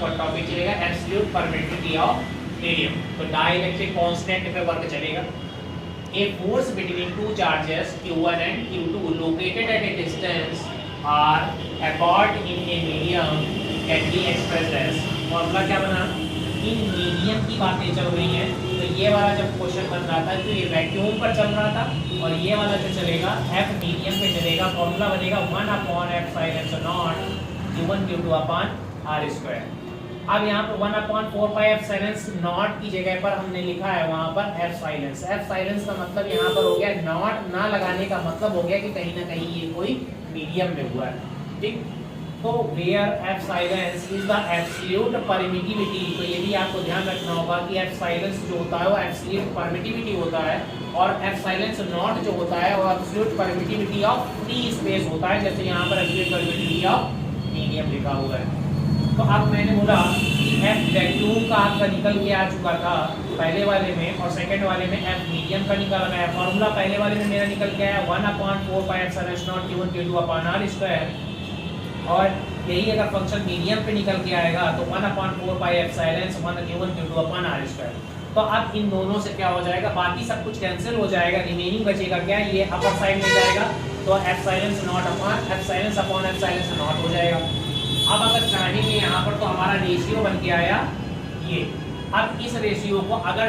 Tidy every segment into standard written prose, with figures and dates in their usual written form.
और टॉपिक चलेगा absolute permittivity of medium. तो डाइलेक्ट्रिक कांस्टेंट पे वर्क चलेगा। A force between two charges Q1 and Q2 located at a distance r apart in a medium can be expressed as। Formula क्या बना, in medium की बातें चल रही हैं। तो ये वाला जब क्वेश्चन बन रहा था तो ये वैक्यूम पर चल रहा था और ये वाला जो चलेगा F मीडियम पे चलेगा। फॉर्मूला बनेगा 1/F Q1 Q2 r²। अब यहाँ पर 1/4πε0 की जगह पर हमने लिखा है वहाँ पर एफ साइलेंस। एफ साइलेंस का मतलब यहाँ पर हो गया नॉट ना लगाने का मतलब हो गया कि कहीं ना कहीं ये कोई मीडियम में हुआ है, ठीक। तो where epsilon is the absolute permittivity. तो ये भी आपको ध्यान रखना होगा कि एफ साइलेंस जो होता है वो एब्सोल्यूट परमिटिविटी होता है और एफ साइलेंस नॉट जो होता है वो absolute permittivity of free space होता है, जैसे यहाँ पर एब्सोल्यूट परमिटिविटी ऑफ मीडियम लिखा हुआ है। तो अब मैंने बोला कि एफ वैक्यूम का आपका निकल के आ चुका था पहले वाले में और सेकंड वाले में एफ मीडियम का निकल रहा है। फॉर्मूला पहले वाले में मेरा निकल के आया 1/4πε0 Q1 Q2 r²। और यही अगर फंक्शन मीडियम पे निकल के आएगा तो 1/4πε1 Q1 Q2 r²। तो अब इन दोनों से क्या हो जाएगा, बाकी सब कुछ कैंसिल हो जाएगा, रिमेनिंग बचेगा क्या, ये अपर साइड में जाएगा तो F silence not upon F silence not हो जाएगा। अब अगर चाहेंगे यहाँ पर तो हमारा रेशियो बन के आया ये। अब इस रेशियो को अगर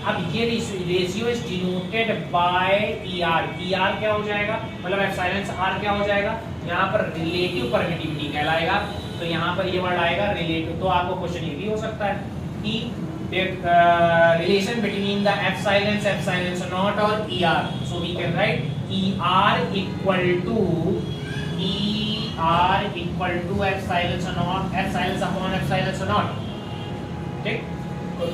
अब ये ratio is denoted by ER। ER क्या हो जाएगा, मतलब एप्सिलॉन R क्या हो जाएगा, यहाँ पर रिलेटिव परमिटिविटी कहलाएगा। तो यहाँ पर ये वर्ड आएगा रिलेटिव। तो आपको क्वेश्चन ये भी हो सकता है कि relation between the epsilon naught और ER। So we can write ER equal to epsilon naught, ठीक। तो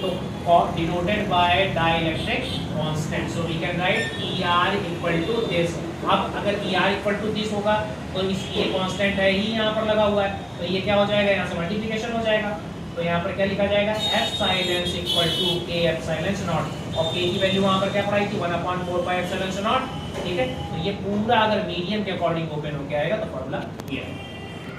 denoted by dielectric constant. So we can write ER equal to this. अब अगर ER इक्वल टू दिस होगा तो ये constant है ही यहाँ पर लगा हुआ है, तो ये क्या हो जाएगा, यहाँ से मल्टीप्लिकेशन हो जाएगा। तो यहाँ पर क्या लिखा जाएगा, epsilon equal to K epsilon naught. और K की वैल्यू वहाँ पर क्या पढ़ाई थी 1/4πε0, ठीक है। तो ये पूरा अगर मीडियम के अकॉर्डिंग ओपन होके आएगा तो फॉर्मूला ये है।